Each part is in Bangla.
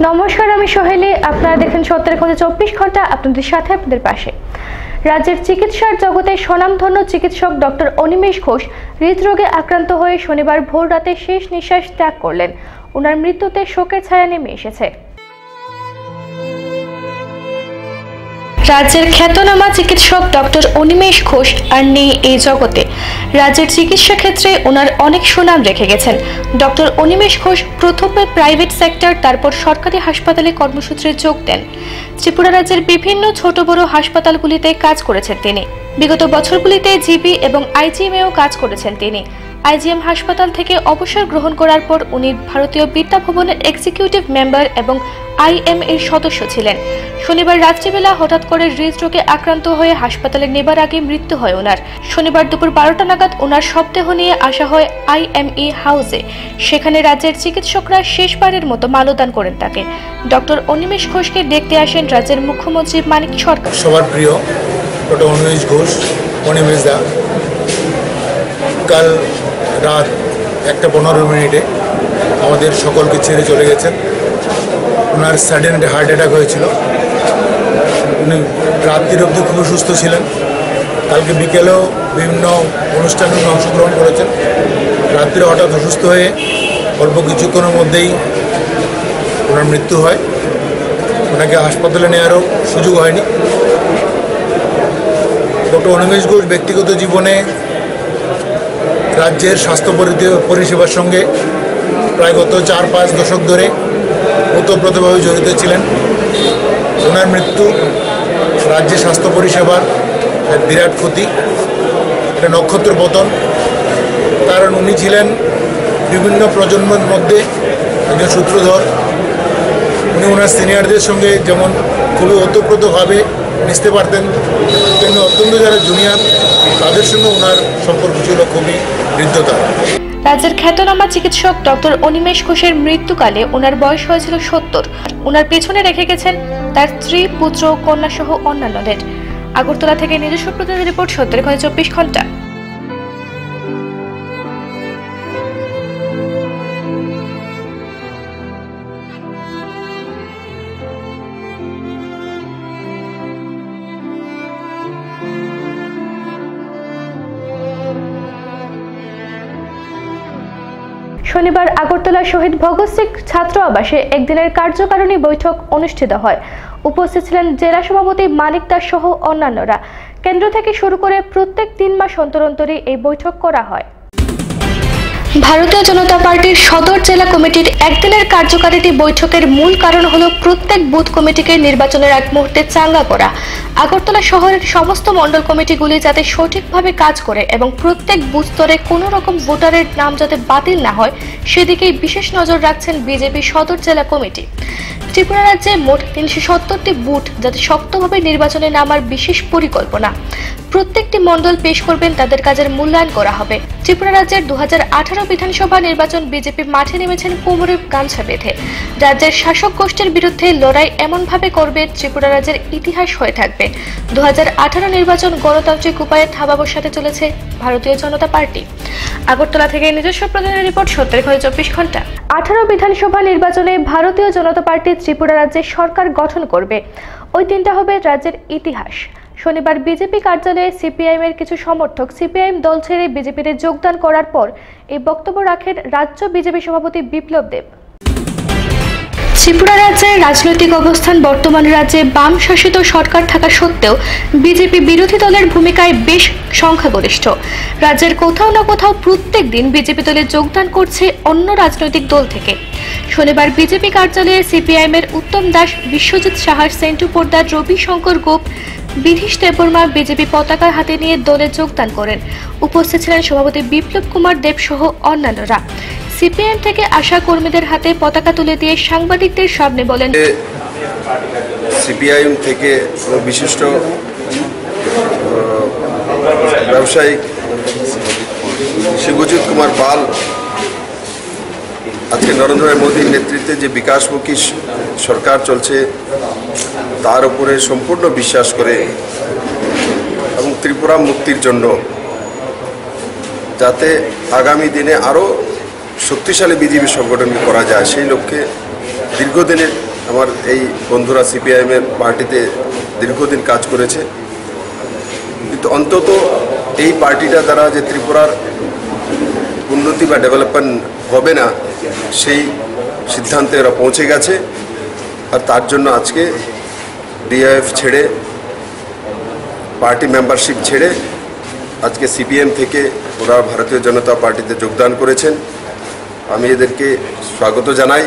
নমস্কার, আমি সোহেলি। আপনারা দেখেন সত্যের খোঁজে 24 ঘন্টা, আপনাদের সাথে আপনাদের পাশে। রাজ্যের চিকিৎসার জগতে স্বনামধন্য চিকিৎসক ডক্টর অনিমেষ ঘোষ হৃদরোগে আক্রান্ত হয়ে শনিবার ভোর রাতে শেষ নিঃশ্বাস ত্যাগ করলেন। ওনার মৃত্যুতে শোকের ছায়া নেমে এসেছে। রাজ্যের খ্যাতনামা চিকিৎসক ডক্টর অনিমেষ ঘোষ আর নেই এই জগতে। রাজ্যের চিকিৎসা ক্ষেত্রে ওনার অনেক সুনাম রেখে গেছেন। ডক্টর অনিমেষ ঘোষ প্রথমে প্রাইভেট সেক্টর, তারপর সরকারি হাসপাতালে কর্মসূত্রে যোগ দেন। ত্রিপুরা রাজ্যের বিভিন্ন ছোট বড় হাসপাতালগুলিতে কাজ করেছেন তিনি। বিগত বছরগুলিতে জিবি এবং আইজিএমেও কাজ করেছেন তিনি। আইজিএম হাসপাতাল থেকে অবসর গ্রহণ করার পর উনি ভারতীয় বিদ্যা ভবনের এক্সিকিউটিভ মেম্বার এবং আইএম এর সদস্য ছিলেন। শনিবার রাত্রিবেলা হঠাৎ করে হৃদরোগে আক্রান্ত হয়ে হাসপাতালে নেবার আগে মৃত্যু হয় ওনার। শনিবার দুপুর 12টা নাগাদ ওনার শবদেহ নিয়ে আসা হয় আইএমই হাউসে। সেখানে রাজ্যের চিকিৎসকরা শেষবারের মতো মাল্যদান করেন তাকে। ডক্টর অনিমেষ ঘোষকে দেখতে আসেন রাজ্যের মুখ্যমন্ত্রী মানিক সরকার। সবার প্রিয় ডক্টর অনিমেষ ঘোষ, অনিমেষ দা কাল রাত 1:15 আমাদের সকলকে ছেড়ে চলে গেছেন। ওনার সাডেন হার্ট অ্যাটাক হয়েছিল। উনি রাত্রির অবধি খুব সুস্থ ছিলেন। কালকে বিকেলেও বিভিন্ন অনুষ্ঠানে অংশগ্রহণ করেছেন। রাত্রে হঠাৎ অসুস্থ হয়ে অল্প কিছুক্ষণের মধ্যেই ওনার মৃত্যু হয়। ওনাকে হাসপাতালে নেওয়ারও সুযোগ হয়নি। ডক্টর অনিমেষ ঘোষ ব্যক্তিগত জীবনে রাজ্যের স্বাস্থ্য পরিষেবার সঙ্গে প্রায় গত 4-5 দশক ধরে ওতপ্রোতভাবে জড়িত ছিলেন। ওনার মৃত্যু রাজ্যের স্বাস্থ্য পরিষেবার এক বিরাট ক্ষতি, একটা নক্ষত্র পতন। কারণ উনি ছিলেন বিভিন্ন প্রজন্মের মধ্যে একজন সূত্রধর। উনি ওনার সিনিয়রদের সঙ্গে যেমন খুবই ওতপ্রোতভাবে মিশতে পারতেন, তেমনি অত্যন্ত যারা জুনিয়র তাদের সঙ্গে ওনার সম্পর্ক ছিল খুবই হৃদ্যতা। রাজ্যের খ্যাতনামা চিকিৎসক ডক্টর অনিমেষ ঘোষের মৃত্যুকালে ওনার বয়স হয়েছিল 70। ওনার পেছনে রেখে গেছেন তার স্ত্রী, পুত্র, কন্যা সহ অন্যান্যদের। আগরতলা থেকে নিজস্ব প্রতিনিধি রিপোর্ট, সত্যের খোঁজে 24 ঘন্টা। শনিবার আগরতলা শহীদ ভগৎ সিং ছাত্র আবাসে একদিনের কার্যকারিণী বৈঠক অনুষ্ঠিত হয়। উপস্থিত ছিলেন জেলা সভাপতি মানিক দাস সহ অন্যান্যরা। কেন্দ্র থেকে শুরু করে প্রত্যেক 3 মাস অন্তর অন্তরই এই বৈঠক করা হয়। ভারতীয় জনতা পার্টির সদর জেলা কমিটির একদিনের কার্যকারিণী বৈঠকের মূল কারণ হলো প্রত্যেক বুথ কমিটিকে নির্বাচনের এক মুহূর্তে চাঙ্গা করা। আগরতলা শহরের সমস্ত মণ্ডল কমিটিগুলি যাতে সঠিকভাবে কাজ করে এবং প্রত্যেক বুথ স্তরে কোনো রকম ভোটারের নাম যাতে বাতিল না হয় সেদিকেই বিশেষ নজর রাখছেন বিজেপি সদর জেলা কমিটি। ত্রিপুরা রাজ্যে মোট 370টি বুথ যাতে শক্তভাবে নির্বাচনে নামার বিশেষ পরিকল্পনা। প্রত্যেকটি মণ্ডল পেশ করবেন, তাদের কাজের মূল্যায়ন করা হবে। ত্রিপুরা রাজ্যের 2018 বিধানসভা নির্বাচন বিজেপি মাঠে নেমেছেন কোমরে গামছা বেঁধে। রাজ্যের শাসক গোষ্ঠীর বিরুদ্ধে লড়াই এমনভাবে করবে ত্রিপুরা রাজ্যের ইতিহাস হয়ে থাকবে। 2018 নির্বাচন গণতান্ত্রিক উপায়ে থাবা বসাতে চলেছে ভারতীয় জনতা পার্টি। আগরতলা থেকে নিজস্ব প্রতিনিধি রিপোর্ট, সত্যের খোঁজে 24 ঘন্টা। 18 বিধানসভা নির্বাচনে ভারতীয় জনতা পার্টি ত্রিপুরা রাজ্যে সরকার গঠন করবে। ওই দিনটা হবে রাজ্যের ইতিহাস। শনিবার বিজেপি কার্যালয়ে সিপিআইএম এর কিছু সমর্থক সিপিআইএম দল ছেড়ে বিজেপিতে যোগদান করার পর এই বক্তব্য রাখেন রাজ্য বিজেপি সভাপতি বিপ্লব দেব। ত্রিপুরা রাজ্যের রাজনৈতিক অবস্থান বর্তমান রাজ্যে বাম শাসিত সরকার থাকা সত্ত্বেও বিজেপি বিরোধী দলের ভূমিকায় বেশ সংখ্যাগরিষ্ঠ। রাজ্যের কোথাও না কোথাও প্রত্যেক দিন বিজেপি দলে যোগদান করছে অন্য রাজনৈতিক দল থেকে। শনিবার বিজেপি কার্যালয়ে সিপিআইএম এর উত্তম দাস, বিশ্বজিৎ সাহার, সেন্টু পোদ্দার, রবি শঙ্কর গোপ, বিধিশ দেববর্মা বিজেপি পতাকা হাতে নিয়ে দলে যোগদান করেন। উপস্থিত ছিলেন সভাপতি বিপ্লব কুমার দেব সহ অন্যান্যরা। সিপিএম থেকে আসা কর্মীদের হাতে পতাকা তুলে দিয়ে সাংবাদিকদের সামনে বলেন, সিপিআইএম থেকে বিশিষ্ট ব্যবসায়িক শিবজিৎ কুমার পাল আজকে নরেন্দ্র মোদীর নেতৃত্বে যে বিকাশমুখী সরকার চলছে তার উপরে সম্পূর্ণ বিশ্বাস করে এবং ত্রিপুরা মুক্তির জন্য যাতে আগামী দিনে আরও শক্তিশালী বিজেপি সংগঠন করা যায় সেই লক্ষ্যে দীর্ঘদিনের আমার এই বন্ধুরা সিপিআইএমের পার্টিতে দীর্ঘদিন কাজ করেছে, কিন্তু অন্তত এই পার্টিটা দ্বারা যে ত্রিপুরার উন্নতি বা ডেভেলপমেন্ট হবে না সেই সিদ্ধান্তে ওরা পৌঁছে গেছে। আর তার জন্য আজকে ডিআইএফ ছেড়ে, পার্টি মেম্বারশিপ ছেড়ে আজকে সিপিএম থেকে ওরা ভারতীয় জনতা পার্টিতে যোগদান করেছেন। আমি এদেরকে স্বাগত জানাই।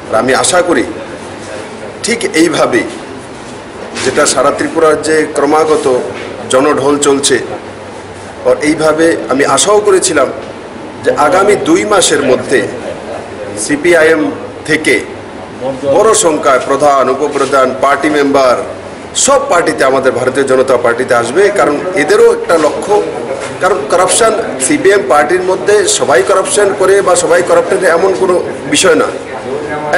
আর আমি আশা করি ঠিক এইভাবে, যেটা সারা ত্রিপুরার যে ক্রমাগত জনঢল চলছে, আর এইভাবে আমি আশাও করেছিলাম যে আগামী 2 মাসের মধ্যে সিপিআইএম থেকে বড় সংখ্যায় প্রধান, উপপ্রধান, পার্টি মেম্বার সব পার্টিতে, আমাদের ভারতীয় জনতা পার্টিতে আসবে। কারণ এদেরও একটা লক্ষ্য, কারণ করাপশন সিপিএম পার্টির মধ্যে সবাই করাপশন করে বা সবাই করাপ্টেড এমন কোনো বিষয় না,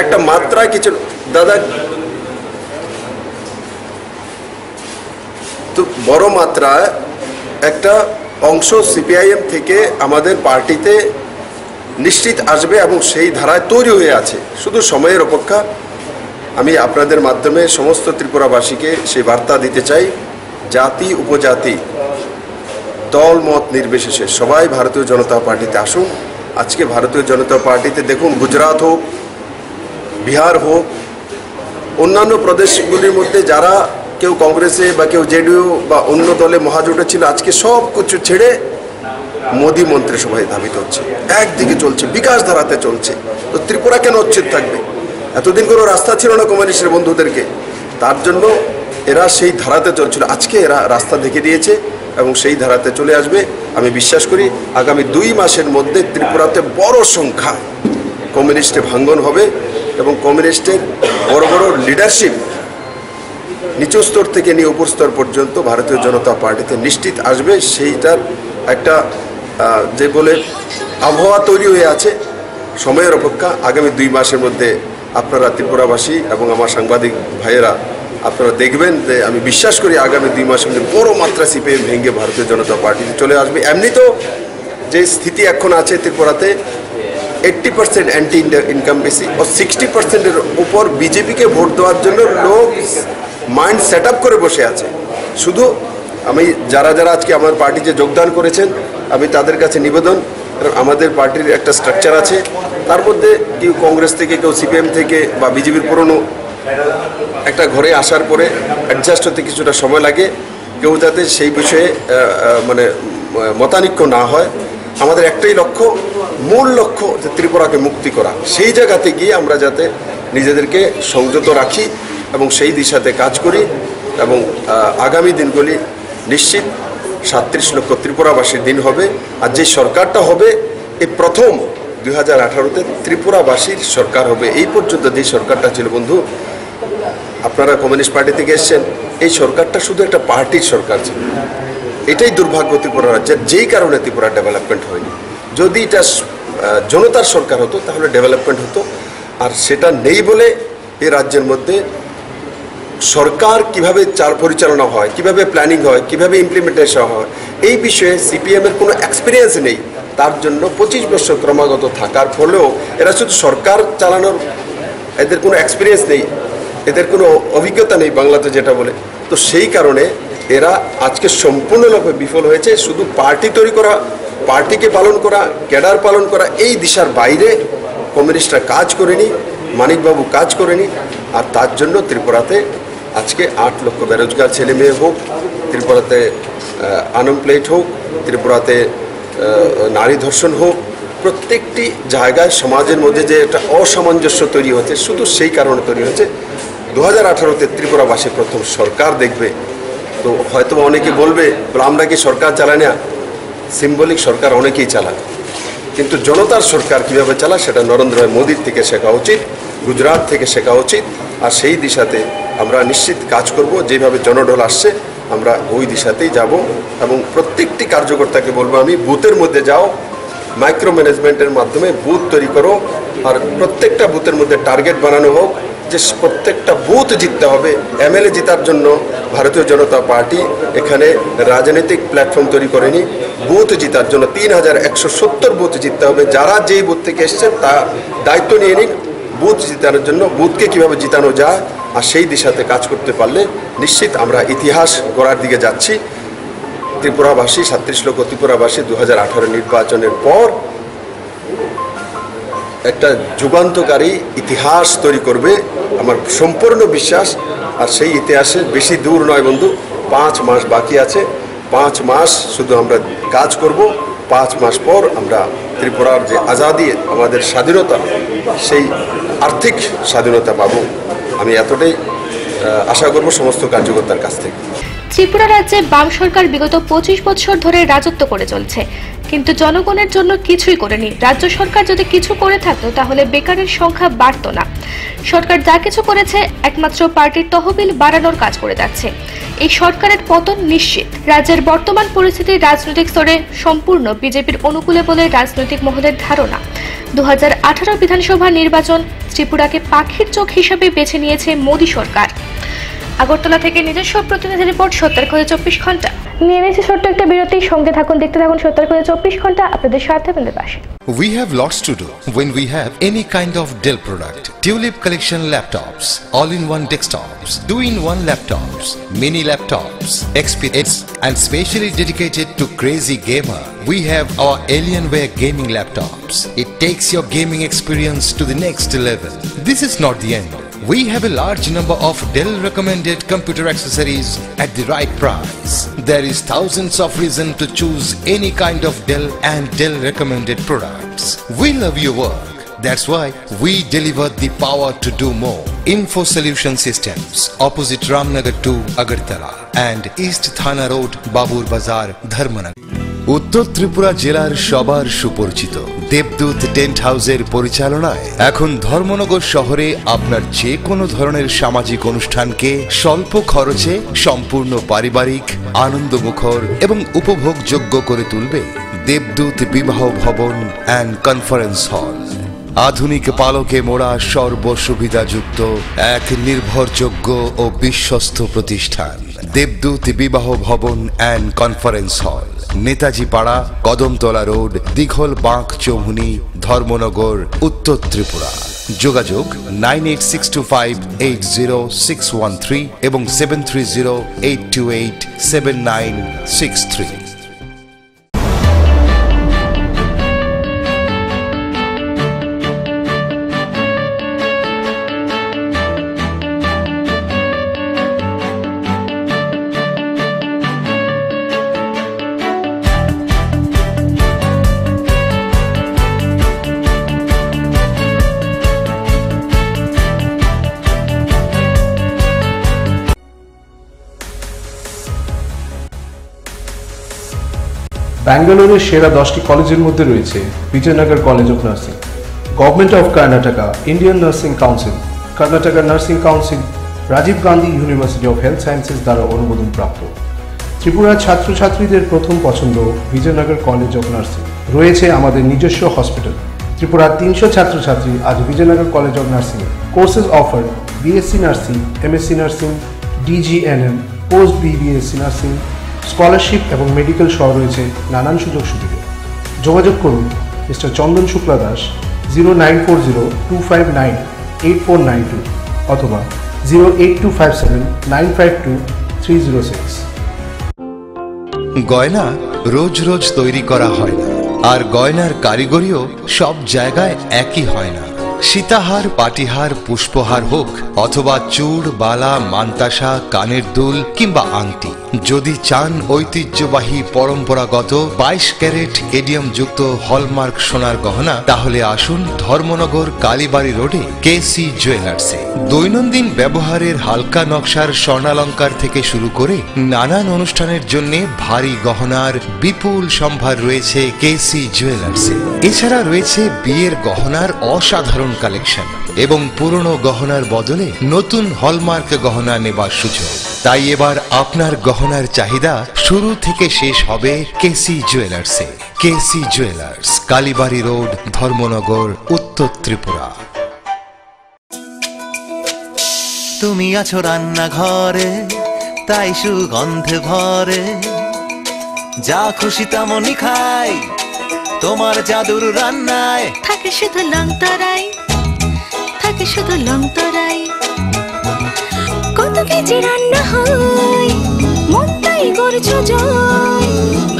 একটা মাত্রায় কিছু দাদা তো বড় মাত্রায় একটা অংশ সিপিআইএম থেকে আমাদের পার্টিতে নিশ্চিত আসবে এবং সেই ধারায় তৈরি হয়ে আছে, শুধু সময়ের অপেক্ষা। আমি আপনাদের মাধ্যমে সমস্ত ত্রিপুরাবাসীকে সেই বার্তা দিতে চাই, জাতি উপজাতি দল মত নির্বিশেষে সবাই ভারতীয় জনতা পার্টিতে আসুন। আজকে ভারতীয় জনতা পার্টিতে দেখুন, গুজরাট হোক, বিহার হোক, অন্যান্য প্রদেশগুলির মধ্যে যারা কেউ কংগ্রেসে বা কেউ জেডিইউ বা অন্য দলে মহাজোটে ছিল, আজকে সব কিছু ছেড়ে মোদী মন্ত্রিসভায় ধাবিত হচ্ছে, একদিকে চলছে, বিকাশ ধারাতে চলছে। তো ত্রিপুরা কেন উচ্ছেদ থাকবে? এতদিন কোনো রাস্তা ছিল না কমিউনিস্টের বন্ধুদেরকে, তার জন্য এরা সেই ধারাতে চলছিল। আজকে এরা রাস্তা দেখে দিয়েছে এবং সেই ধারাতে চলে আসবে। আমি বিশ্বাস করি আগামী 2 মাসের মধ্যে ত্রিপুরাতে বড় সংখ্যায় কমিউনিস্টে ভাঙ্গন হবে এবং কমিউনিস্টের বড় বড় লিডারশিপ নিচু স্তর থেকে নিয়ে উপর স্তর পর্যন্ত ভারতীয় জনতা পার্টিতে নিশ্চিত আসবে। সেইটার একটা যে বলে আবহাওয়া তৈরি হয়ে আছে, সময়ের অপেক্ষা। আগামী 2 মাসের মধ্যে আপনারা ত্রিপুরাবাসী এবং আমার সাংবাদিক ভাইয়েরা আপনারা দেখবেন যে আমি বিশ্বাস করি আগামী 2 মাসের মধ্যে বড় মাত্রা সিপিএম ভেঙে ভারতীয় জনতা পার্টিতে চলে আসবে। এমনি তো যে স্থিতি এখন আছে ত্রিপুরাতে, 80% অ্যান্টি ইনকাম বেশি ও 60%-এর উপর বিজেপিকে ভোট দেওয়ার জন্য লোক মাইন্ড সেট আপ করে বসে আছে। শুধু আমি যারা যারা আজকে আমার পার্টিতে যোগদান করেছেন, আমি তাদের কাছে নিবেদন, আমাদের পার্টির একটা স্ট্রাকচার আছে, তার মধ্যে কেউ কংগ্রেস থেকে, কেউ সিপিএম থেকে বা বিজেপির পুরনো একটা ঘরে আসার পরে অ্যাডজাস্ট হতে কিছুটা সময় লাগে, কেউ যাতে সেই বিষয়ে মানে মতানৈক্য না হয়। আমাদের একটাই লক্ষ্য, মূল লক্ষ্য যে ত্রিপুরাকে মুক্তি করা। সেই জায়গাতে গিয়ে আমরা যাতে নিজেদেরকে সংযত রাখি এবং সেই দিশাতে কাজ করি এবং আগামী দিনগুলি নিশ্চিত 37 লক্ষ ত্রিপুরাবাসীর দিন হবে। আর যে সরকারটা হবে, এই প্রথম 2018-তে ত্রিপুরাবাসীর সরকার হবে। এই পর্যন্ত যে সরকারটা ছিল, বন্ধু আপনারা কমিউনিস্ট পার্টি থেকে এসছেন, এই সরকারটা শুধু একটা পার্টির সরকার ছিল। এটাই দুর্ভাগ্য ত্রিপুরা রাজ্যের, যেই কারণে ত্রিপুরা ডেভেলপমেন্ট হয়নি। যদি এটা জনতার সরকার হতো তাহলে ডেভেলপমেন্ট হতো। আর সেটা নেই বলে এই রাজ্যের মধ্যে সরকার কিভাবে পরিচালনা হয়, কিভাবে প্ল্যানিং হয়, কিভাবে ইমপ্লিমেন্টেশন হয়, এই বিষয়ে সিপিএমের কোনো এক্সপিরিয়েন্স নেই। তার জন্য 25 বছর ক্রমাগত থাকার ফলেও এরা শুধু সরকার চালানোর, এদের কোনো এক্সপিরিয়েন্স নেই, এদের কোনো অভিজ্ঞতা নেই বাংলাতে যেটা বলে। তো সেই কারণে এরা আজকে সম্পূর্ণভাবে বিফল হয়েছে। শুধু পার্টি তৈরি করা, পার্টিকে পালন করা, ক্যাডার পালন করা, এই দিশার বাইরে কমিউনিস্টরা কাজ করেনি, মানিকবাবু কাজ করেনি। আর তার জন্য ত্রিপুরাতে আজকে 8 লক্ষ বেরোজগার ছেলে মেয়ে হোক, ত্রিপুরাতে আনএমপ্লয়েড হোক, ত্রিপুরাতে নারী ধর্ষণ হোক, প্রত্যেকটি জায়গায় সমাজের মধ্যে যে একটা অসামঞ্জস্য তৈরি হচ্ছে, শুধু সেই কারণে তৈরি হচ্ছে। 2018-তে ত্রিপুরাবাসী প্রথম সরকার দেখবে। তো হয়তো অনেকে বলবে আমরা কি সরকার চালাই না, সিম্বলিক সরকার অনেকেই চালায়, কিন্তু জনতার সরকার কীভাবে চালায় সেটা নরেন্দ্র মোদীর থেকে শেখা উচিত, গুজরাট থেকে শেখা উচিত। আর সেই দিশাতে আমরা নিশ্চিত কাজ করব। যেভাবে জনঢল আসছে আমরা ওই দিশাতেই যাব এবং প্রত্যেকটি কার্যকর্তাকে বলবো আমি, বুথের মধ্যে যাও, মাইক্রো ম্যানেজমেন্টের মাধ্যমে বুথ তৈরি করো। আর প্রত্যেকটা বুথের মধ্যে টার্গেট বানানো হোক যে প্রত্যেকটা বুথ জিততে হবে। এমএলএ জেতার জন্য ভারতীয় জনতা পার্টি এখানে রাজনৈতিক প্ল্যাটফর্ম তৈরি করেনি, বুথ জেতার জন্য 3170 বুথ জিততে হবে। যারা যেই বুথ থেকে এসছে তা দায়িত্ব নিয়ে নিন, বুথ জিতানোর জন্য, বুথকে কীভাবে জিতানো যায় আর সেই দিশাতে কাজ করতে পারলে নিশ্চিত আমরা ইতিহাস গড়ার দিকে যাচ্ছি। ত্রিপুরাবাসী, 37 লক্ষ ত্রিপুরাবাসী 2018 নির্বাচনের পর একটা যুগান্তকারী ইতিহাস তৈরি করবে আমার সম্পূর্ণ বিশ্বাস। আর সেই ইতিহাসে বেশি দূর নয় বন্ধু, 5 মাস বাকি আছে। 5 মাস শুধু আমরা কাজ করব, 5 মাস পর আমরা ত্রিপুরার যে আজাদি, আমাদের স্বাধীনতা, সেই আর্থিক স্বাধীনতা পাব। আমি এতটাই আশা করব সমস্ত কার্যকর্তার কাছ থেকে। ত্রিপুরা রাজ্যে বাম সরকার বিগত 25 বছর ধরে রাজত্ব করে চলছে, কিন্তু জনগণের জন্য কিছুই করেনি। রাজ্য সরকার যদি কিছু করে থাকতো তাহলে বেকারের সংখ্যা বাড়তো না। সরকার যা কিছু করেছে একমাত্র পার্টির তহবিল বাড়ানোর কাজ করে যাচ্ছে। এই সরকারের পতন নিশ্চিত। রাজ্যের বর্তমান পরিস্থিতি রাজনৈতিক স্তরে সম্পূর্ণ বিজেপির অনুকূলে বলে রাজনৈতিক মহলের ধারণা। 2018 বিধানসভা নির্বাচন ত্রিপুরাকে পাখির চোখ হিসাবে বেছে নিয়েছে মোদী সরকার। আগরতলা থেকে নিজস্ব প্রতিনিধি রিপোর্ট, ৭০/২৪ ঘন্টা। নিয়ে নিয়েছি ছোট্ট একটা বিরতি, সঙ্গে থাকুন, দেখতে থাকুন ৭০/২৪ ঘন্টা, আপনাদের সাথে আপনাদের পাশে। We have lots to do when we have any kind of Dell product. Tulip collection laptops, all-in-one desktops, 2-in-1 laptops, mini laptops, XPS, and specially dedicated to crazy gamer. We have our Alienware gaming laptops. It takes your gaming experience to the next level. This is not the end. We have a large number of Dell recommended computer accessories at the right price. There is thousands of reasons to choose any kind of Dell and Dell recommended products. We love your work. That's why we deliver the power to do more. Info Solution Systems, opposite Ramnagar 2, Agartala, and East Thana Road, Babur Bazar, Dharmanagar. উত্তর ত্রিপুরা জেলার সবার সুপরিচিত দেবদূত টেন্ট হাউসের পরিচালনায় এখন ধর্মনগর শহরে আপনার যে কোনো ধরনের সামাজিক অনুষ্ঠানকে স্বল্প খরচে সম্পূর্ণ পারিবারিক, আনন্দমুখর এবং উপভোগযোগ্য করে তুলবে দেবদূত বিবাহ ভবন অ্যান্ড কনফারেন্স হল। আধুনিক পালকে মোড়া সর্বসুবিধাযুক্ত এক নির্ভরযোগ্য ও বিশ্বস্ত প্রতিষ্ঠান দেবদূত বিবাহ ভবন অ্যান্ড কনফারেন্স হল, নেতাজি পাড়া, কদমতলা রোড, দিঘল বাঁক চৌমুহনী, ধর্মনগর, উত্তর ত্রিপুরা। যোগাযোগ 9862580613 এবং 7308287963। ব্যাঙ্গালোরের সেরা 10টি কলেজের মধ্যে রয়েছে Vijaynagar college of nursing, government of Karnataka, Indian nursing council, Karnataka nursing council, Rajiv Gandhi university of health sciences দ্বারা অনুমোদনপ্রাপ্ত। ত্রিপুরার ছাত্রছাত্রীদের প্রথম পছন্দ বিজয়নগর কলেজ অফ নার্সিং। রয়েছে আমাদের নিজস্ব হসপিটাল। ত্রিপুরার 300 ছাত্রছাত্রী আজ Vijaynagar college of nursing courses offer BSc nursing, MSc nursing, DGNM, post BBSc nursing, scholarship এবং মেডিকেল সহ রয়েছে নানান সুযোগ সুবিধা। যোগাযোগ করুন মিস্টার চন্দন শুক্লা দাস 094025988492 অথবা 08257952306। গয়না রোজ রোজ তৈরি করা হয় না, আর গয়নার কারিগরিও সব জায়গায় একই হয় না। সীতাহার, পাটিহার, পুষ্পহার হোক অথবা চূড়, বালা, মান্তাসা, কানের দুল কিংবা আংটি, যদি চান ঐতিহ্যবাহী পরম্পরাগত 22 ক্যারেট এডিয়াম যুক্ত হলমার্ক সোনার গহনা, তাহলে আসুন ধর্মনগর কালীবাড়ি রোডে কেসি জুয়েলার্সে। দৈনন্দিন ব্যবহারের হালকা নকশার স্বর্ণালঙ্কার থেকে শুরু করে নানান অনুষ্ঠানের জন্য ভারী গহনার বিপুল সম্ভার রয়েছে কেসি জুয়েলার্সে। এছাড়া রয়েছে বিয়ের গহনার অসাধারণ কালেকশন এবং পুরনো গহনার বদলে নতুন হলমার্ক গহনা নেবার সুযোগ। তাই এবার আপনার গহনার চাহিদা শুরু থেকে শেষ হবে কেসি জুয়েলার্সে। কেসি জুয়েলার্স, কালীবাড়ি রোড, ধর্মনগর, উত্তর ত্রিপুরা। তুমি আছো রান্নাঘরে, তাই সুগন্ধে ভরে, যা খুশি তেমনই খাই, তোমার জাদুর রান্নায় থাকে শুধু লং তরাই, থাকে শুধু লং তরাই। কত কেজি রান্না হয় মন তাই করছো জয়,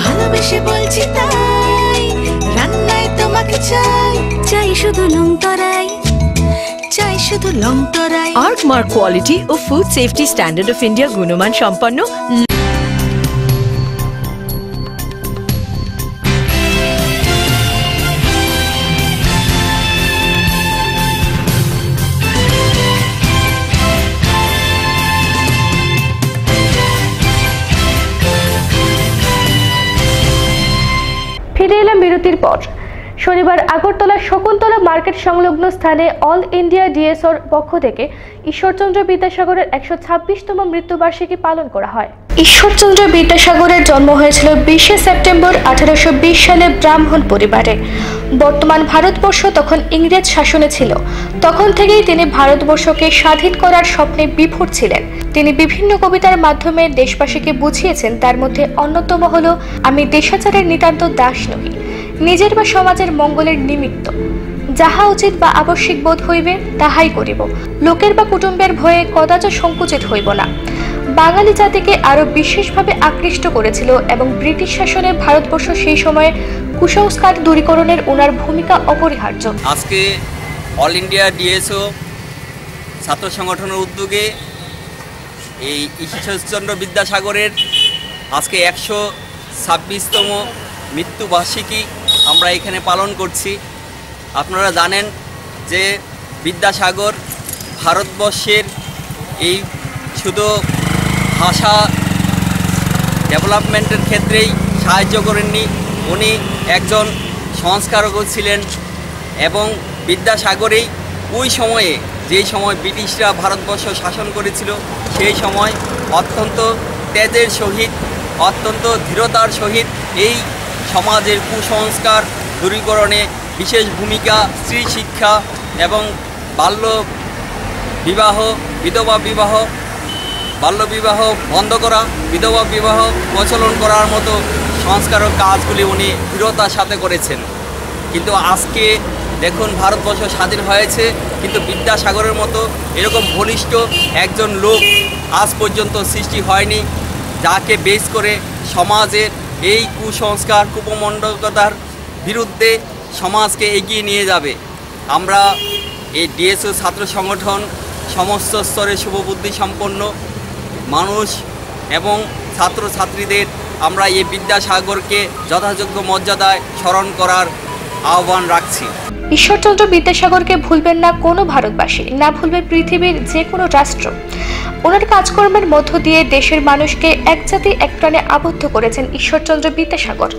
ভালোবেসে বলছি তাই রান্নায় তোমাকে চাই, চাই শুধু লং তরাই, চাই শুধু লং তরাই। আর্কমার্ক কোয়ালিটি ও food safety standard of India গুণমান সম্পন্ন। ফিরে এলাম বিরতির পর। শনিবার আগরতলা শকুন্তলা মার্কেট সংলগ্ন স্থানে অল ইন্ডিয়া ডিএসওর পক্ষ থেকে ঈশ্বরচন্দ্র বিদ্যাসাগরের ১২৬তম মৃত্যুবার্ষিকী পালন করা হয়। ঈশ্বরচন্দ্র বিদ্যাসাগরের জন্ম হয়েছিল ২০শে সেপ্টেম্বর ১৮২০ সালে ব্রাহ্মণ পরিবারে। বর্তমান ভারতবর্ষ তখন ইংরেজ শাসনে ছিল। তখন থেকেই তিনি ভারতবর্ষকে স্বাধীন করার স্বপ্নে বিভোর ছিলেন। তিনি বিভিন্ন কবিতার মাধ্যমে দেশবাসীকে বুঝিয়েছেন, তার মধ্যে অন্যতম হল আমি দেশাচারের নিতান্ত দাস নহি, নিজের বা সমাজের মঙ্গলের নিমিত্ত যাহা উচিত বা আবশ্যিক বোধ হইবে তাহাই করিব, লোকের বা কুটুম্বের ভয়ে কদাচ সংকুচিত হইব না। বাঙালি জাতিকে আরো বিশেষভাবে আকৃষ্ট করেছিল এবং ব্রিটিশ শাসনে ভারতবর্ষ সেই সময়ে কুসংস্কার দূরীকরণের ওনার ভূমিকা অপরিহার্য। আজকে অল ইন্ডিয়া ডিএসও ছাত্র সংগঠনের উদ্যোগে এই ঈশ্বরচন্দ্র বিদ্যাসাগরের আজকে ১২৬তম মৃত্যুবার্ষিকী আমরা এখানে পালন করছি। আপনারা জানেন যে বিদ্যাসাগর ভারতবর্ষের এই শুধু ভাষা ডেভেলপমেন্টের ক্ষেত্রেই সাহায্য করেননি, উনি একজন সংস্কারকও ছিলেন এবং বিদ্যাসাগরেই ওই সময়ে যেই সময় ব্রিটিশরা ভারতবর্ষ শাসন করেছিল সেই সময় অত্যন্ত তেজের সহিত অত্যন্ত ধীরতার সহিত এই সমাজের কুসংস্কার দূরীকরণে বিশেষ ভূমিকা, স্ত্রী শিক্ষা এবং বাল্য বিবাহ, বিধবা বিবাহ, বাল্যবিবাহ বন্ধ করা, বিধবা বিবাহ প্রচলন করার মতো সংস্কারক কাজগুলি উনি দৃঢ়তার সাথে করেছেন। কিন্তু আজকে দেখুন ভারতবর্ষ স্বাধীন হয়েছে, কিন্তু বিদ্যাসাগরের মতো এরকম বলিষ্ঠ একজন লোক আজ পর্যন্ত সৃষ্টি হয়নি, যাকে বেস করে সমাজের এই কুসংস্কার কুপমণ্ডলতার বিরুদ্ধে সমাজকে এগিয়ে নিয়ে যাবে। আমরা এই ডিএসও ছাত্র সংগঠন সমস্ত স্তরে শুভবুদ্ধি সম্পন্ন মানুষ এবং ছাত্রছাত্রীদের আমরা এই বিদ্যাসাগরকে যথাযোগ্য মর্যাদায় স্মরণ করার আহ্বান রাখছি। ঈশ্বরচন্দ্র বিদ্যাসাগরকে ভুলবেন না কোনো ভারতবাসী, না ভুলবে পৃথিবীর যে কোনো রাষ্ট্র। ওনার কাজকর্মের মধ্য দিয়ে দেশের মানুষকে এক জাতি এক প্রাণে আবদ্ধ করেছেন ঈশ্বরচন্দ্র বিদ্যাসাগর।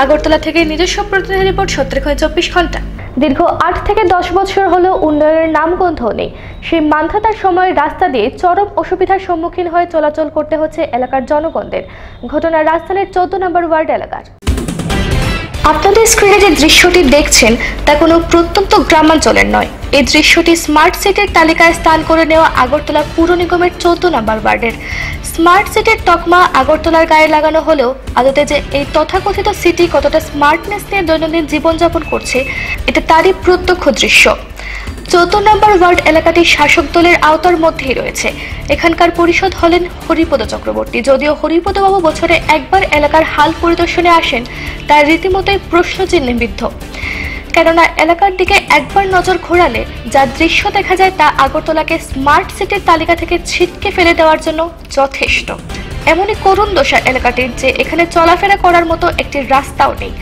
আগরতলা থেকে নিজস্ব প্রতিনিধি রিপোর্ট, সত্যের ২৪ ঘন্টা। দীর্ঘ ৮ থেকে ১০ বছর হলেও উন্নয়নের নামগন্ধ নেই। সেই মান্ধাতার সময় রাস্তা দিয়ে চরম অসুবিধার সম্মুখীন হয়ে চলাচল করতে হচ্ছে এলাকার জনগণদের। ঘটনা রাজধানীর ১৪ নম্বর ওয়ার্ড এলাকার। আপনাদের স্ক্রিনে যে দৃশ্যটি দেখছেন তা কোনো প্রত্যন্ত গ্রামাঞ্চলের নয়। এই দৃশ্যটি স্মার্ট সিটির তালিকায় স্থান করে নেওয়া আগরতলা পুর নিগমের ১৪ নম্বর ওয়ার্ডের। স্মার্ট সিটির তকমা আগরতলার গায়ে লাগানো হলেও আদতে যে এই তথাকথিত সিটি কতটা স্মার্টনেস নিয়ে দৈনন্দিন জীবনযাপন করছে এটা তারই প্রত্যক্ষ দৃশ্য। ১৪ নম্বর ওয়ার্ড এলাকাটি শাসক দলের আওতার মধ্যেই রয়েছে। এখানকার পরিষদ হলেন হরিপদ চক্রবর্তী। যদিও হরিপদবাবু বছরে একবার এলাকার হাল পরিদর্শনে আসেন, তার রীতিমতোই প্রশ্নচিহ্নে বিদ্ধ। কেননা এলাকার দিকে একবার নজর ঘোরালে যা দৃশ্য দেখা যায় তা আগরতলাকে স্মার্ট সিটির তালিকা থেকে ছিটকে ফেলে দেওয়ার জন্য যথেষ্ট। এমনই করুণ দশা এলাকাটির যে এখানে চলাফেরা করার মতো একটি রাস্তাও নেই।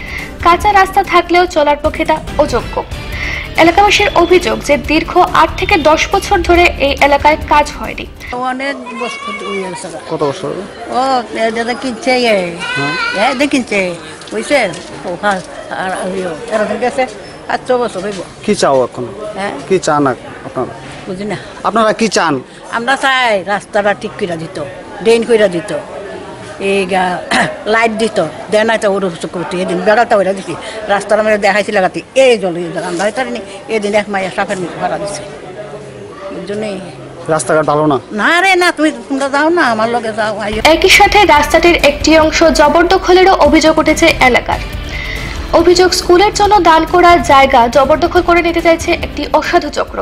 কাঁচা রাস্তা থাকলেও চলার পক্ষে তা অযোগ্য। এলাকাবাসীর অভিযোগ যে দীর্ঘ ৮ থেকে ১০ বছর ধরে এই এলাকায় কাজ হয়নি। অনেক বছর কত বছর? ও দাদা কিনছে কিনছে বুঝছে আর এরকম গেছে ৭০০ বছর হইব। কি চাও এখন? হ্যাঁ কি চান আপনারা? বুঝি না আপনারা কি চান? আমরা চাই রাস্তাটা ঠিক করে দিত, ড্রেন করে দিত, এই লাইট দিত, দেয় নাই তো ওর করতে এদিন বেড়াটা ওরা দিছি রাস্তার মানে দেখাইছিল গাতি এই জল আমরা হয়তারিনি এদিন এক মাইয়া সাপের মুখ ভাড়া দিছে। ওই জন্যই রাস্তাঘাট ভালো না। না রে না, তোমরা যাও না, আমার লগে যাও। একই সাথে রাস্তাটির একটি অংশ জবরদখলেরও অভিযোগ উঠেছে এলাকার। অভিযোগ স্কুলের জন্য দান করা জায়গা জবরদখল করে নিতে চাইছে একটি অসাধু চক্র।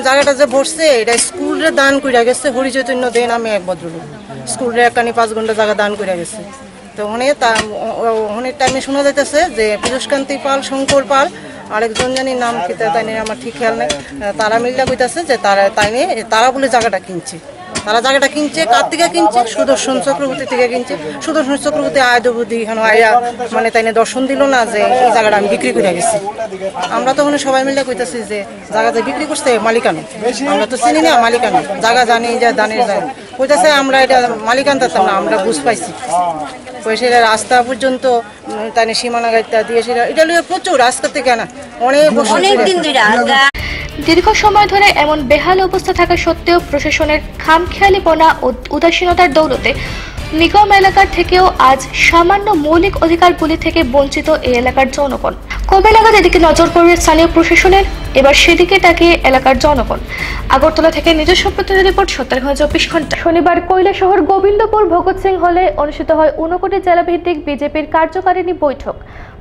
জায়গাটা যে বসছে এটা স্কুলে দান করে গেছে হরিচৈতন্য দে নামে এক ভদ্রলোক স্কুলের একখানি 5 ঘন্টা জায়গা দান করে গেছে। তো অনেক টাইমে শোনা যাইতেছে যে পীযূষকান্তি পাল, শঙ্কর পাল, আরেকজন জানি নাম কি তাই নিয়ে আমার ঠিক খেয়াল নেই, তারা মিল্লা কইতাছে যে তারা বলে জায়গাটা কিনছে। তারা জায়গাটা কিনছে, কার থেকে কিনছে? সুদর্শন চক্রবর্তী থেকে কিনছে। সুদর্শন চক্রবর্তী আয়দবুদ্ধি এখানে আয়া মানে তাই দর্শন দিল না যে এই জায়গাটা আমি বিক্রি করে গেছি। আমরা তো সবাই মিলে কইতেছি যে জায়গা যে বিক্রি করছে মালিকানা, আমরা তো চিনি না মালিকানা, জায়গা জানি যে দানের জায়গা কইতেছে আমরা এটা মালিকানা দিতাম না, আমরা বুঝ পাইছি। সেটা রাস্তা পর্যন্ত তাই সীমানা গাড়িটা দিয়ে সেটা এটা লিয়ে প্রচুর রাস্তা থেকে না অনেক দিন ধরে দীর্ঘ সময় ধরে এমন বেহাল অবস্থা থাকা সত্ত্বেও প্রশাসনের খামখেয়ালিপনা ও উদাসীনতার দৌলতে নিগম এলাকার থেকেও আজ সামান্য মৌলিক অধিকারগুলি থেকে বঞ্চিত এই এলাকার জনগণ। কবে নাগাদ এদিকে নজর পড়বে স্থানীয় প্রশাসনের? এবার সেদিকে তাকিয়ে এলাকার জনগণ। আগরতলা থেকে নিজস্ব প্রতিনিধি রিপোর্ট 24 ঘন্টা। শনিবার কৈলাসহর গোবিন্দপুর ভগৎ সিং হলে অনুষ্ঠিত হয় ঊনকোটি জেলাভিত্তিক বিজেপির কার্যকারিণী বৈঠক।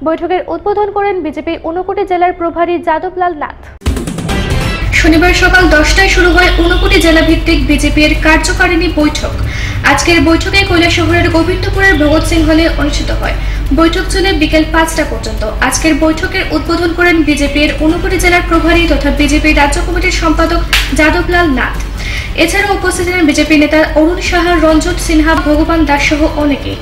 বৈঠকের উদ্বোধন করেন বিজেপি ঊনকোটি জেলার প্রভারী যাদবলাল নাথ। শনিবার সকাল 10টায় শুরু হয় ঊনকোটি জেলা ভিত্তিক বিজেপির কার্যকারিণী বৈঠক। আজকের বৈঠকে কৈলাসহরের গোবিন্দপুরের ভগৎ সিং হলে অনুষ্ঠিত হয়। বৈঠক চলে বিকেল 5টা পর্যন্ত। আজকের বৈঠকের উদ্বোধন করেন বিজেপির ঊনকোটি জেলার প্রভারী তথা বিজেপি রাজ্য কমিটির সম্পাদক যাদবলাল নাথ। এছাড়াও উপস্থিত ছিলেন বিজেপি নেতা অরুণ সাহা, রঞ্জিত সিনহা, ভগবান দাস সহ অনেকে।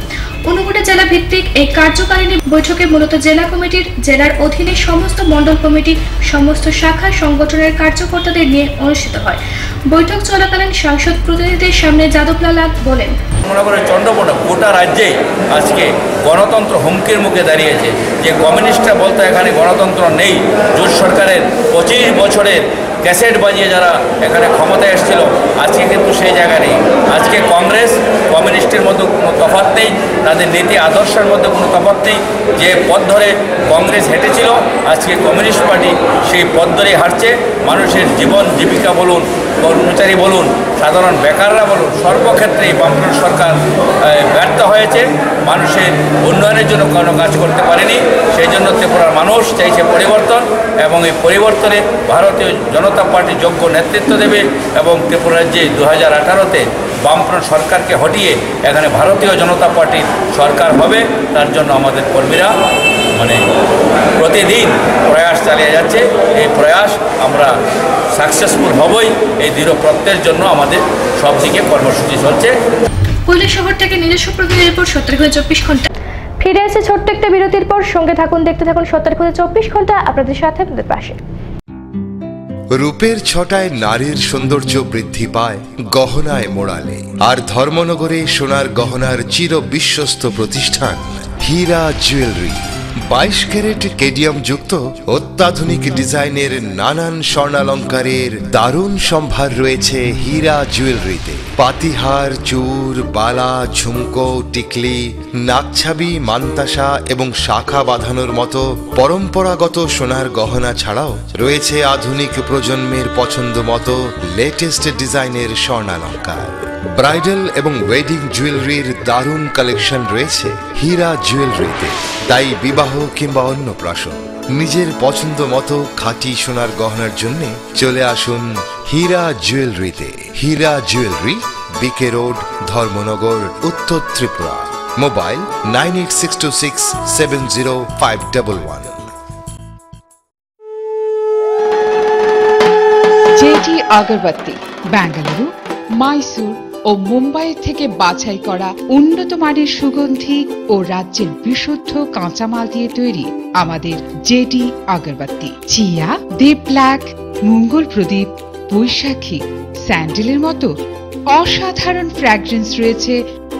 ঊনকোটি জেলা ভিত্তিক এই কার্যকারিণী বৈঠকে মূলত জেলা কমিটির, জেলার অধীনে সমস্ত মণ্ডল কমিটি, সমস্ত শাখা সংগঠনের কার্যকর্তাদের নিয়ে অনুষ্ঠিত হয়। বৈঠক চলাকালীন সাংসদ প্রতিনিধিদের সামনে যাদবলাল বলেন, মহানগরের চন্দ্রকোনা গোটা রাজ্যে আজকে গণতন্ত্র হুমকির মুখে দাঁড়িয়েছে। যে কমিউনিস্টরা বলতে এখানে গণতন্ত্র নেই, জোট সরকারের 25 বছরের ক্যাসেট বাজিয়ে যারা এখানে ক্ষমতায় এসেছিল, আজকে কিন্তু সেই জায়গা নেই। আজকে কংগ্রেস কমিউনিস্টের মধ্যে কোনো তফাৎ নেই, তাদের নীতি আদর্শের মধ্যে কোনো তফাৎ নেই। যে পথ ধরে কংগ্রেস হেঁটেছিল, আজকে কমিউনিস্ট পার্টি সেই পথ ধরেই হাঁটছে। মানুষের জীবন জীবিকা বলুন, কর্মচারী বলুন, সাধারণ বেকাররা বলুন, সর্বক্ষেত্রেই বামফ্রন্ট সরকার ব্যর্থ হয়েছে। মানুষের উন্নয়নের জন্য কোনো কাজ করতে পারেনি। সেই জন্য ত্রিপুরার মানুষ চাইছে পরিবর্তন, এবং এই পরিবর্তনে ভারতীয় জনতা পার্টি যোগ্য নেতৃত্ব দেবে এবং ত্রিপুরা রাজ্যে 2018-তে বামফ্রন্ট সরকারকে হটিয়ে এখানে ভারতীয় জনতা পার্টির সরকার হবে। তার জন্য আমাদের কর্মীরা প্রতিদিন প্রয়াস চালিয়ে যাচ্ছে। এই প্রয়াস আমরা সাকসেসফুল হবই। এই দৃঢ় প্রত্যয়ের জন্য আমাদের সব দিকে কর্মসূচি চলছে। কৈলাসহর থেকে নিজস্ব প্রতিনিধি রিপোর্ট 24 ঘন্টা। ফিরে এসে ছোট্ট একটা বিরতির পর সঙ্গে থাকুন, দেখতে থাকুন 24 ঘন্টা, আপনাদের সাথে আপনাদের পাশে। রূপের ছটায় নারীর সৌন্দর্য বৃদ্ধি পায় গহনায় মোড়ালে। আর ধর্মনগরে সোনার গহনার চির বিশ্বস্ত প্রতিষ্ঠান হীরা জুয়েলারি। 22 ক্যারেট কেডিয়াম যুক্ত অত্যাধুনিক ডিজাইনের নানান স্বর্ণালঙ্কারের দারুণ সম্ভার রয়েছে হীরা জুয়েলারিতে। পাতিহার, চূড়, বালা, ঝুমকো, টিকলি, নাকছাবি, মান্তাসা এবং শাখা বাঁধানোর মতো পরম্পরাগত সোনার গহনা ছাড়াও রয়েছে আধুনিক প্রজন্মের পছন্দ মতো লেটেস্ট ডিজাইনের স্বর্ণালঙ্কার। ব্রাইডাল এবং ওয়েডিং জুয়েলারির দারুণ কালেকশন রয়েছে হীরা জুয়েলারিতে। তাই বিবাহ কিংবা অন্নপ্রাশন নিজের পছন্দ মতো খাঁটি সোনার গহনার জন্য চলে আসুন হীরা জুয়েলারিতে। হীরা জুয়েলারি, বিকে রোড, ধর্মনগর, উত্তর ত্রিপুরা। মোবাইল 9862670511। জেটি আগরবাতি বেঙ্গালুরু, মাইসুর ও মুম্বাই থেকে বাছাই করা উন্নত মানের সুগন্ধি ও রাজ্যের বিশুদ্ধ কাঁচামাল দিয়ে তৈরি আমাদের জেটি আগরবাতি। চিয়া, দীপ ব্ল্যাক, মঙ্গল প্রদীপ, বৈশাখী, স্যান্ডেলের মতো অসাধারণ ফ্র্যাগ্রেন্স রয়েছে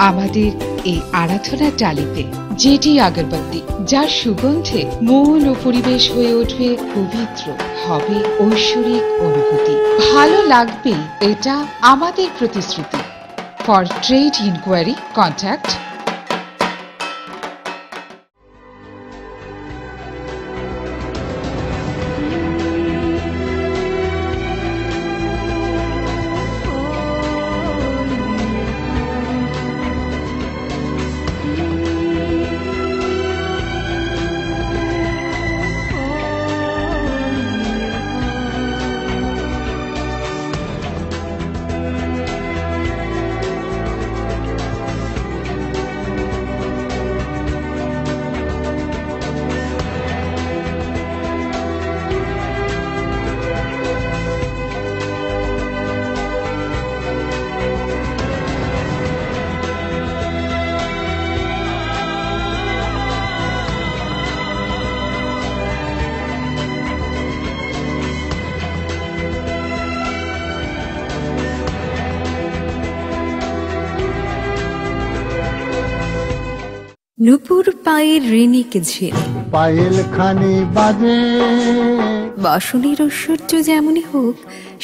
আমাদের এই আরাধনা ডালিতে। জেটি আগরবাতি, যার সুগন্ধে মন ও পরিবেশ হয়ে উঠবে পবিত্র, হবে ঐশ্বরিক অনুভূতি। ভালো লাগবে, এটা আমাদের প্রতিশ্রুতি। ফর ট্রেড ইনকোয়ারি কন্ট্যাক্ট নুপুর পায়ের ঋণিক ঝিল পায়েল খানি বাজে বাসনের ঐশ্বর্য যেমনই হোক,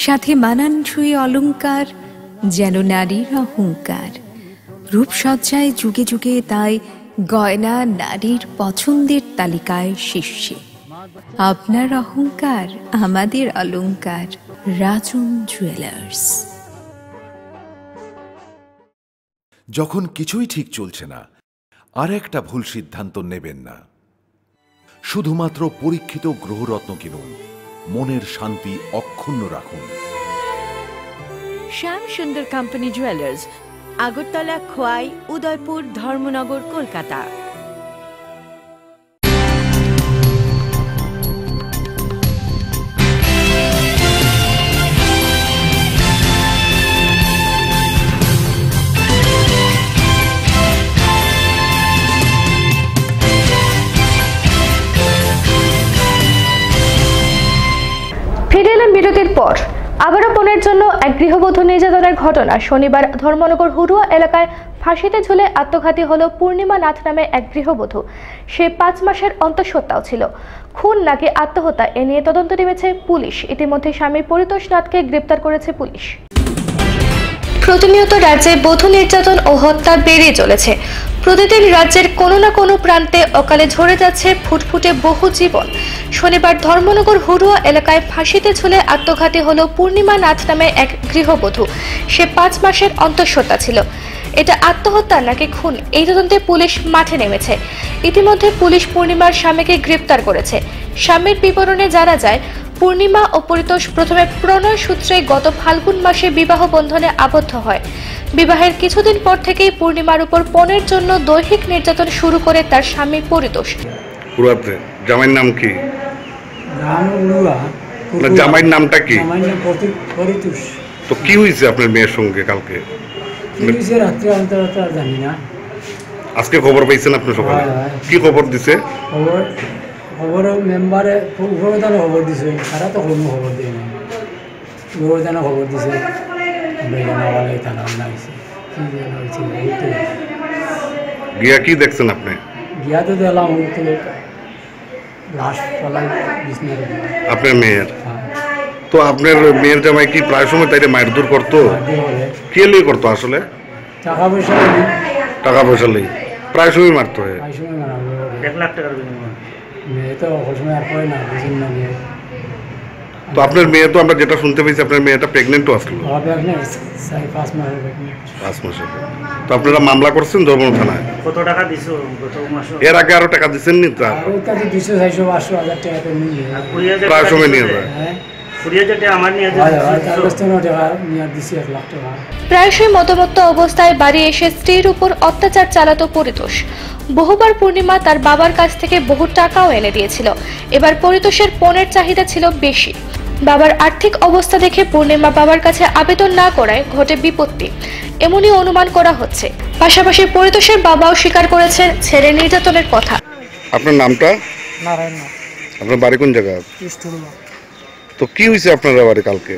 সাথে মানানসই অলংকার যেন নারীর অহংকার। রূপসজ্জায় যুগে যুগে তাই গয়না নারীর পছন্দের তালিকায় শীর্ষে। আপনার অহংকার আমাদের অলংকার, রাজন জুয়েলার্স। যখন কিছুই ঠিক চলছে না, আর একটা ভুল সিদ্ধান্ত নেবেন না। শুধুমাত্র পরীক্ষিত গ্রহরত্ন কিনুন, মনের শান্তি অক্ষুণ্ণ রাখুন। শ্যাম সুন্দর কোম্পানি জুয়েলার্স, আগরতলা, খোয়াই, উদয়পুর, ধর্মনগর, কলকাতা। ফিরে এলাম বিরতির পর। আবারও পণের জন্য এক গৃহবধূ নির্যাতনের ঘটনা। শনিবার ধর্মনগর হুরুয়া এলাকায় ফাঁসিতে ঝুলে আত্মঘাতী হলো পূর্ণিমা নাথ নামে এক গৃহবধূ। সে 5 মাসের অন্তঃসত্ত্বাও ছিল। খুন নাকি আত্মহত্যা এ নিয়ে তদন্ত নেমেছে পুলিশ। ইতিমধ্যে স্বামী পরিতোষ নাথকে গ্রেপ্তার করেছে পুলিশ। প্রতিনিয়ত রাজ্যে বধূ নির্যাতন ও হত্যা বেড়ে চলেছে। প্রতিদিন রাজ্যের কোনো না কোনো প্রান্তে অকালে ঝরে যাচ্ছে ফুটফুটে বহু জীবন। শনিবার ধর্মনগর হুরুয়া এলাকায় ফাঁসিতে ঝুলে আত্মঘাতী হলো পূর্ণিমা নাথ নামে এক গৃহবধূ। সে 5 মাসের অন্তঃসত্ত্বা ছিল। এটা আত্মহত্যা নাকি খুন, এই তদন্তে পুলিশ মাঠে নেমেছে। ইতিমধ্যে পুলিশ পূর্ণিমার স্বামীকে গ্রেপ্তার করেছে। স্বামীর বিবরণে জানা যায়, পূর্ণিমা ও পরিতোষ প্রথমে প্রণয় সূত্রে গত ফাল্গুন মাসে বিবাহ বন্ধনে আবদ্ধ হয়। বিবাহের কিছুদিন পর থেকেই পূর্ণিমার উপর পণের জন্য দৈহিক নির্যাতন শুরু করে তার স্বামী পরিতোষ। জামাইয়ের নাম কি? জামাইয়ের নামটা কি? তো কি হয়েছে আপনার মেয়ের সঙ্গে কালকে? জানি না। আজকে খবর পাইছেন আপনি সকালে? কি খবর দিছে? খবর মেম্বারে উপরদানে খবর দিছে, তারা তো কোনো খবর দিয়ে না। উপরদানে খবর দিছে, গিয়া কি দেখছেন আপনি? গিয়া তো দেখলাম লাশ ফলাই বিছনায়। আপনার মেয়ের? তো আপনার মেয়ের জামাই কি প্রায় সময় তাইলে মারধর করতো? কে লিয়ে করতো আসলে? টাকা পয়সা। টাকা পয়সা লেই প্রায় সময় মারতো। 1 লাখ টাকার বিনিময়ে মেয়ে তো সময় আর হয় না, বুঝুন না। তো আপনার মেয়ে তো আমরা যেটা শুনতে পেয়েছি আপনার মেয়েটা প্রেগনেন্টও আসলো। 5 মাসের। তো আপনারা মামলা করছেন ধর্মনগর থানায়? কত টাকা দিছো গত মাসে? এর আগে আরো টাকা দিচ্ছেন নি? তা 200, 400, 500 টাকা তো নিয়ে প্রায় সময় নিয়ে যায়। প্রায়শই মতমত্ত অবস্থায় বাড়ি এসে স্ত্রীর উপর অত্যাচার চালাতো পরিতোষ। বহুবার পূর্ণিমা তার বাবার কাছ থেকে বহু টাকাও এনে দিয়েছিল। এবার পরিতোষের পণের চাহিদা ছিল বেশি। বাবার আর্থিক অবস্থা দেখে পূর্ণিমা বাবার কাছে আবেদন না করায় ঘটে বিপত্তি, এমনই অনুমান করা হচ্ছে। পাশাপাশি পরিতোষের বাবাও স্বীকার করেছেন ছেলে নির্যাতনের কথা। আপনার নামটা? নারায়ণ। আপনার বাড়ি কোন জায়গা? তো কি হয়েছে আপনার বাড়ি কালকে?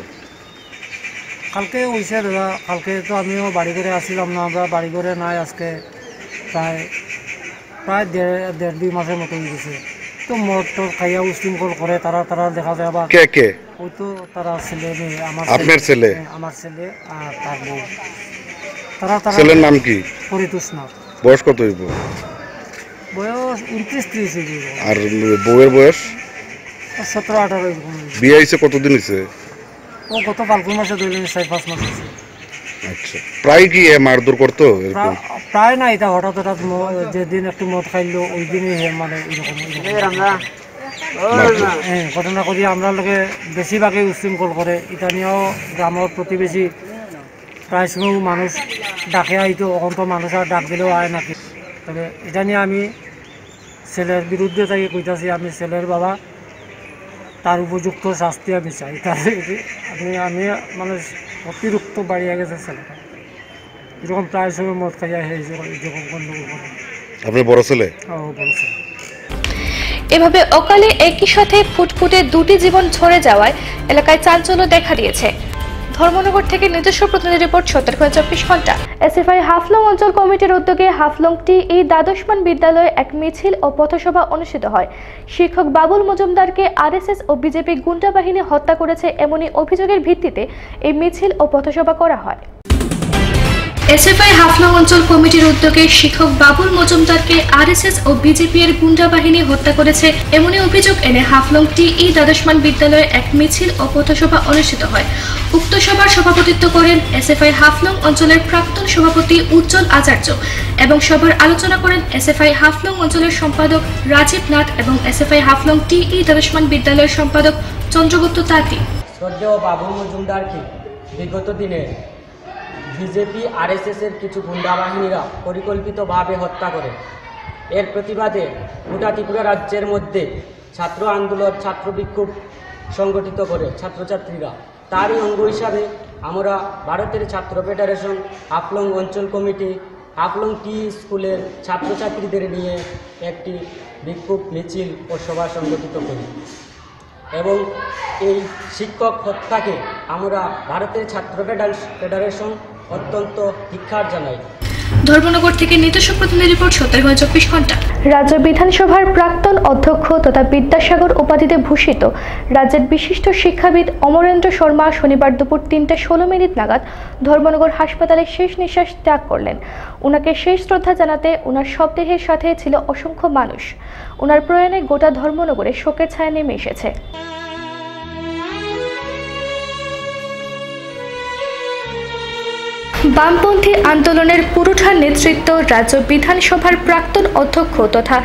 কালকে হয়েছে দাদা, কালকে তো আমিও বাড়ি ঘরে আসছিলাম না, আমরা বাড়ি ঘরে নাই আজকে প্রায় 1.5-2 মাসের মতো হয়ে গেছে। তো মদ টর খাইয়া উশৃঙ্খল করে তারা দেখা যায়। আবার কে ওই তো তারা ছেলে মেয়ে, আপনার ছেলে? আমার ছেলে আর তার বউ। ছেলের নাম কি? পরিতোষ নাথ। বয়স কত হইব? বয়স 29-30। আর বউয়ের বয়স? 17-18। বিয়ে হয়েছে কতদিন হয়েছে? ও গত ফাল্গুন মাসে ধরলেন 4-5 মাস হয়েছে। আচ্ছা, প্রায় কি মারধর করতো? প্রায় না, এটা হঠাৎ যেদিন একটু মদ খাইলো ওই দিনই মানে এরকম ঘটনা করি। আমরা লোকে বেশিরভাগই উশৃঙ্খল করে। এটা নিয়েও গ্রামের প্রতিবেশী প্রায় সময় মানুষ ডাকে আইতো, এখন তো মানুষ আর ডাক দিলেও আয় নাকি। তবে এটা নিয়ে আমি ছেলের বিরুদ্ধে তাকে কইতাছি, আমি ছেলের বাবা, তার উপযুক্ত শাস্তি আমি চাই। আমি মানে অতিরিক্ত বাড়িয়ে গেছে ছেলেটা, এরকম প্রায় সময় মদ খাইয়া এরকম গন্ডগোল করে। আপনার বড় ছেলে? বড় ছেলে। এভাবে অকালে একই সাথে ফুটফুটে 2টি জীবন ঝরে যাওয়ায় এলাকায় চাঞ্চল্য দেখা দিয়েছে। ধর্মনগর থেকে নিজস্ব প্রতিনিধি রিপোর্ট ৭০ ঘন্টা। এসএফআই হাফলং অঞ্চল কমিটির উদ্যোগে হাফলং টি দ্বাদশমান বিদ্যালয়ে এক মিছিল ও পথসভা অনুষ্ঠিত হয়। শিক্ষক বাবুল মজুমদারকে আরএসএস ও বিজেপি গুন্ডা বাহিনী হত্যা করেছে এমনই অভিযোগের ভিত্তিতে এই মিছিল ও পথসভা করা হয়। এসএফআই হাফলং অঞ্চল কমিটির উদ্যোগে শিক্ষক বাবুল মজুমদারকে আরএসএস ও বিজেপি এর গুন্ডা বাহিনী হত্যা করেছে এমনই অভিযোগ এনে হাফলং টি দ্বাদশমান বিদ্যালয়ে এক মিছিল ও পথসভা অনুষ্ঠিত হয়। উক্ত সভার সভাপতিত্ব করেন এসএফআই হাফলং অঞ্চলের প্রাক্তন সভাপতি উজ্জ্বল আচার্য এবং সভার আলোচনা করেন এসএফআই হাফলং অঞ্চলের সম্পাদক রাজীব নাথ এবং এসএফআই হাফলং টি দ্বাদশমান বিদ্যালয়ের সম্পাদক চন্দ্রগুপ্ত তাঁতি। শ্রদ্ধেয় বাবুল মজুমদারকে বিগত দিনে বিজেপি আরএসএসের কিছু গুন্ডা বাহিনীরা পরিকল্পিতভাবে হত্যা করে। এর প্রতিবাদে গোটা ত্রিপুরা রাজ্যের মধ্যে ছাত্র আন্দোলন, ছাত্র বিক্ষোভ সংগঠিত করে ছাত্রছাত্রীরা। তারই অঙ্গ হিসাবে আমরা ভারতের ছাত্র ফেডারেশন হাফলং অঞ্চল কমিটি হাফলং টি স্কুলের ছাত্রছাত্রীদের নিয়ে একটি বিক্ষোভ মিছিল ও সভা সংগঠিত করি এবং এই শিক্ষক হত্যাকে আমরা ভারতের ছাত্র ফেডারেশন অত্যন্ত ধিক্কার জানাই। ধর্মনগর থেকে নিজস্ব প্রতিনিধি রিপোর্ট ৭০ ঘন্টা। রাজ্য বিধানসভার প্রাক্তন অধ্যক্ষ তথা বিদ্যাসাগর উপাধিতে ভূষিত রাজ্যের বিশিষ্ট শিক্ষাবিদ অমরেন্দ্র শর্মা শনিবার দুপুর ৩:১৬ নাগাদ ধর্মনগর হাসপাতালে শেষ নিঃশ্বাস ত্যাগ করলেন। ওনাকে শেষ শ্রদ্ধা জানাতে ওনার শবদেহের সাথে ছিল অসংখ্য মানুষ। ওনার প্রয়াণে গোটা ধর্মনগরে শোকের ছায়া নেমে এসেছে। বামপন্থী আন্দোলনের পুরোটা নেতৃত্ব রাজ্য বিধানসভার প্রাক্তন অধ্যক্ষ তথা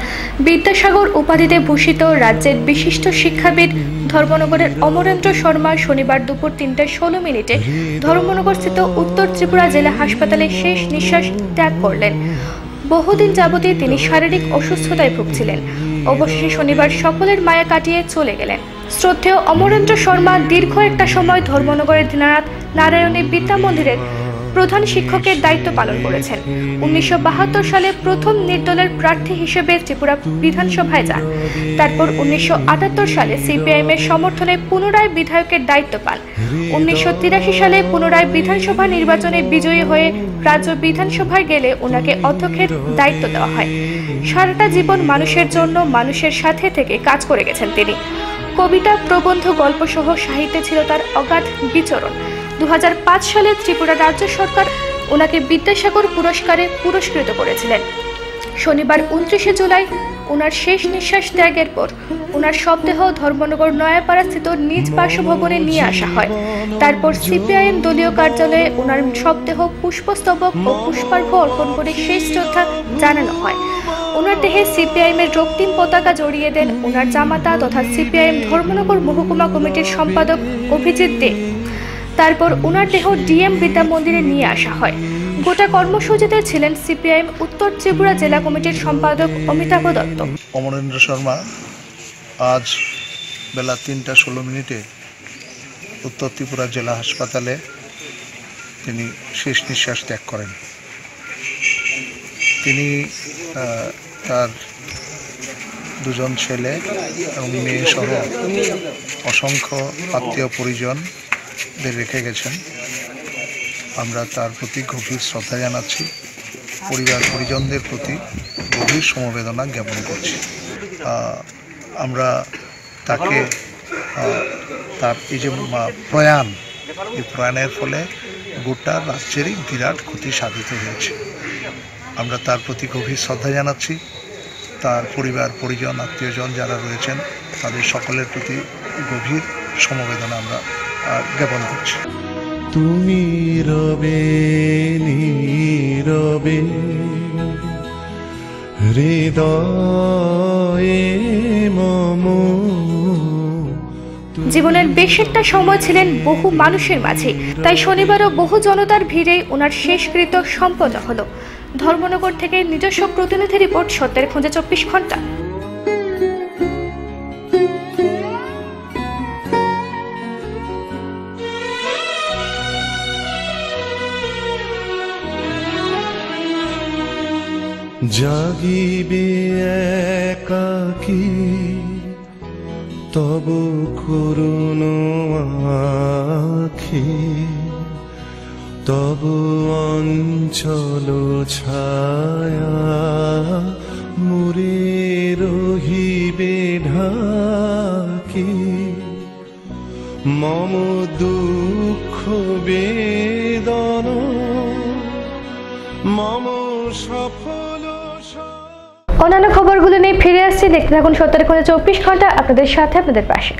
বিদ্যাসাগর উপাধিতে ভূষিত রাজ্যের বিশিষ্ট শিক্ষাবিদ ধর্মনগরের অমরেন্দ্র শর্মা শনিবার দুপুর ৩:১৬ ধর্মনগরস্থিত উত্তর ত্রিপুরা জেলা হাসপাতালে শেষ নিঃশ্বাস ত্যাগ করলেন। বহুদিন যাবতে তিনি শারীরিক অসুস্থতায় ভুগছিলেন। অবশেষে শনিবার সকলের মায়া কাটিয়ে চলে গেলেন। শ্রদ্ধেয় অমরেন্দ্র শর্মা দীর্ঘ একটা সময় ধর্মনগরের দীনানাথ নারায়ণী বিদ্যা মন্দিরের প্রধান শিক্ষকের দায়িত্ব পালন করেছেন। ১৯৭২ সালে প্রথম নির্দলের প্রার্থী হিসেবে ত্রিপুরা বিধানসভায় যান। তারপর ১৯৭৮ সালে সিপিআইএম এর সমর্থনে পুনরায় বিধায়কের দায়িত্ব পান। ১৯৮৩ সালে পুনরায় বিধানসভা নির্বাচনে বিজয়ী হয়ে রাজ্য বিধানসভায় গেলে ওনাকে অধ্যক্ষের দায়িত্ব দেওয়া হয়। সারাটা জীবন মানুষের জন্য মানুষের সাথে থেকে কাজ করে গেছেন তিনি। কবিতা, প্রবন্ধ, গল্পসহ সাহিত্যে ছিল তার অগাধ বিচরণ। ২০০৫ সালে ত্রিপুরা রাজ্য সরকার ওনাকে বিদ্যাসাগর পুরস্কারে পুরস্কৃত করেছিলেন। শনিবার ২৯ জুলাই ওনার শেষ নিঃশ্বাস ত্যাগের পর ওনার শবদেহ ধর্মনগর নয়াপাড়া স্থিত নিজ বাসভবনে নিয়ে আসা হয়। তারপর সিপিআইএম দলীয় কার্যালয়ে ওনার শবদেহ পুষ্পস্তবক ও পুষ্পার্ঘ্য অর্পণ করে শেষ শ্রদ্ধা জানানো হয়। ওনার দেহে সিপিআইএম এর রক্তিম পতাকা জড়িয়ে দেন ওনার জামাতা তথা সিপিআইএম ধর্মনগর মহকুমা কমিটির সম্পাদক অভিজিৎ দে। তারপর ওনার দেহ ডিএম বিদ্যা মন্দিরে নিয়ে আসা হয়। গোটা কর্মসূচিতে ছিলেন সিপিআইএম উত্তর ত্রিপুরা জেলা কমিটির সম্পাদক অমিতাভ দত্ত। অমরেন্দ্র শর্মা আজ বেলা ৩:১৬ উত্তর ত্রিপুরা জেলা হাসপাতালে তিনি শেষ নিঃশ্বাস ত্যাগ করেন। তিনি তার দুজন ছেলে এবং মেয়ে সহ অসংখ্য আত্মীয় পরিজনদের রেখে গেছেন। আমরা তার প্রতি গভীর শ্রদ্ধা জানাচ্ছি, পরিবার পরিজনদের প্রতি গভীর সমবেদনা জ্ঞাপন করছি। আমরা তাকে তার এই যে প্রয়াণ, এই প্রয়াণের ফলে গোটা রাজ্যেরই বিরাট ক্ষতি সাধিত হয়েছে। আমরা তার প্রতি গভীর শ্রদ্ধা জানাচ্ছি। তার পরিবার পরিজন আত্মীয়জন যারা রয়েছেন তাদের সকলের প্রতি গভীর সমবেদনা আমরা জ্ঞাপন করছি। তুমি রবে নীরবে হৃদয়ে মম। জীবনের বেশ একটা সময় ছিলেন বহু মানুষের মাঝে, তাই শনিবারও বহু জনতার ভিড়ে ওনার শেষকৃত্য সম্পন্ন হলো। ধর্মনগর থেকে নিজস্ব প্রতিনিধি রিপোর্ট, সত্যের খোঁজে ২৪ ঘন্টা। জাগিবে একাকী তব করুণ আখি তব অঞ্চল ছায়া মুরে রহিবে ঢাকি মম দুঃখ বেদন মম সফল। অন্যান্য খবরগুলো নিয়ে ফিরে আসছি, দেখতে থাকুন ৭০ ঘন্টা ২৪ ঘন্টা, আপনাদের সাথে আপনাদের পাশে।